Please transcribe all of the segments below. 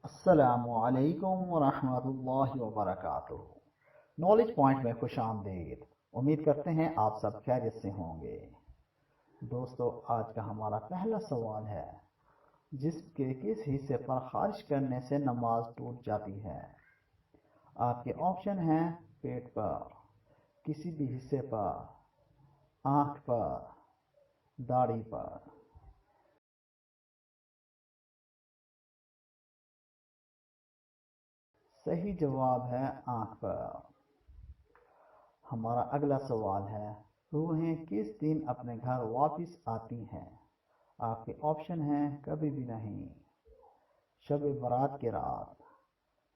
अस्सलामु अलैकुम वरहमतुल्लाहि वबरकातुहू। नॉलेज पॉइंट में खुश आमदीद। उम्मीद करते हैं आप सब खैरियत से होंगे। दोस्तों, आज का हमारा पहला सवाल है, जिस्म के किस हिस्से पर खारिश करने से नमाज टूट जाती है? आपके ऑप्शन हैं पेट पर, किसी भी हिस्से पर, आँख पर, दाढ़ी पर। सही जवाब है आँख पर। हमारा अगला सवाल है, रूहें किस दिन अपने घर वापस आती हैं? आपके ऑप्शन हैं कभी भी नहीं, शब बारात की रात,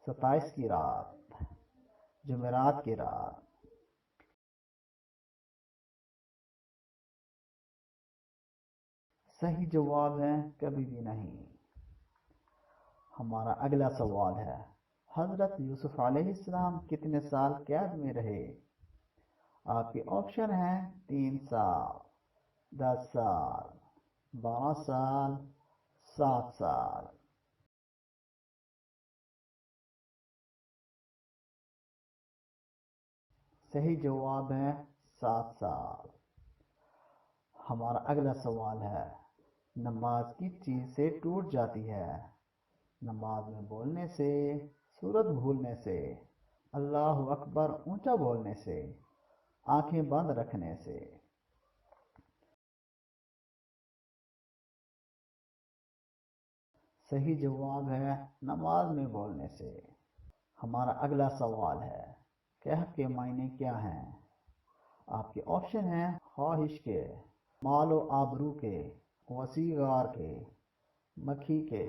27 की रात, जुमेरात की रात। सही जवाब है कभी भी नहीं। हमारा अगला सवाल है, हजरत यूसुफ अलैहिस्सलाम कितने साल कैद में रहे? आपके ऑप्शन हैं 3 साल, 10 साल, 12 साल, 7 साल। सही जवाब है 7 साल। हमारा अगला सवाल है, नमाज किस चीज़ से टूट जाती है? नमाज में बोलने से, सूरत भूलने से, अल्लाहु अकबर ऊंचा बोलने से, आंखें बंद रखने से। सही जवाब है नमाज में बोलने से। हमारा अगला सवाल है, कहफ के मायने क्या हैं? आपके ऑप्शन हैं ख्वाहिश के, मालो आबरू के, वसीगार के, मक्खी के।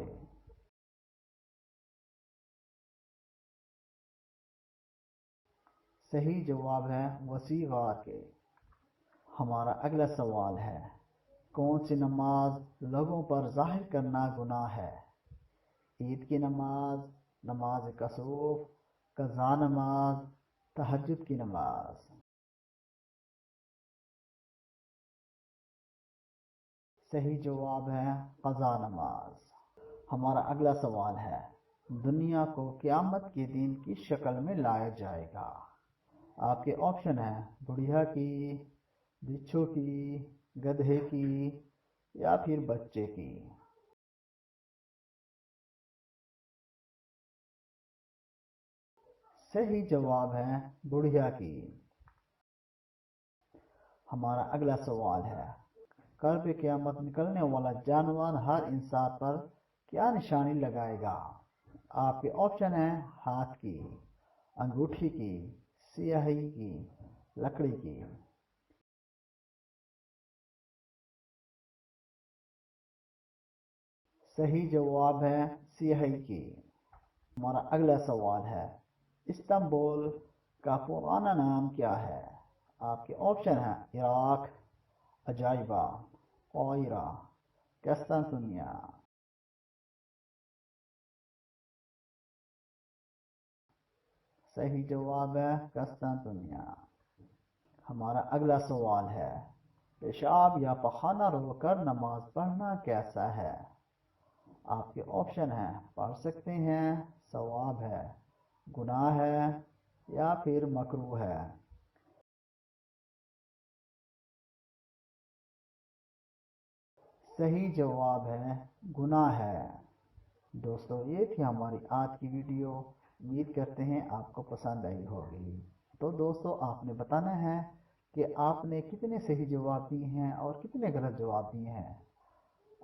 सही जवाब है वसीगार के। हमारा अगला सवाल है, कौन सी नमाज लोगों पर जाहिर करना गुनाह है? ईद की नमाज, नमाज कसूफ, कज़ा नमाज, तहज्जुद की नमाज। सही जवाब है कज़ा नमाज। हमारा अगला सवाल है, दुनिया को क़यामत के दिन किस शक्ल में लाया जाएगा? आपके ऑप्शन हैं बुढ़िया की, बिच्छू की, गधे की या फिर बच्चे की। सही जवाब है बुढ़िया की। हमारा अगला सवाल है, कर्ब क़यामत निकलने वाला जानवर हर इंसान पर क्या निशानी लगाएगा? आपके ऑप्शन हैं हाथ की, अंगूठी की, स्याही की, लकड़ी की। सही जवाब है स्याही की। हमारा अगला सवाल है, इस्तांबुल का पुराना नाम क्या है? आपके ऑप्शन हैं इराक, अजाइबा, काहिरा, कस्तांतुनिया। सही जवाब है कस्तांतुनिया। हमारा अगला सवाल है, पेशाब या पखाना रोककर नमाज पढ़ना कैसा है? आपके ऑप्शन हैं पढ़ सकते हैं, सवाब है, गुनाह है या फिर मकरूह है। सही जवाब है गुनाह है। दोस्तों, ये थी हमारी आज की वीडियो। उम्मीद करते हैं आपको पसंद आई होगी। तो दोस्तों, आपने बताना है कि आपने कितने सही जवाब दिए हैं और कितने गलत जवाब दिए हैं।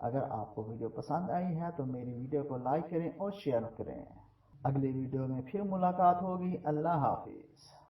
अगर आपको वीडियो पसंद आई है तो मेरी वीडियो को लाइक करें और शेयर करें। अगले वीडियो में फिर मुलाकात होगी। अल्लाह हाफिज़।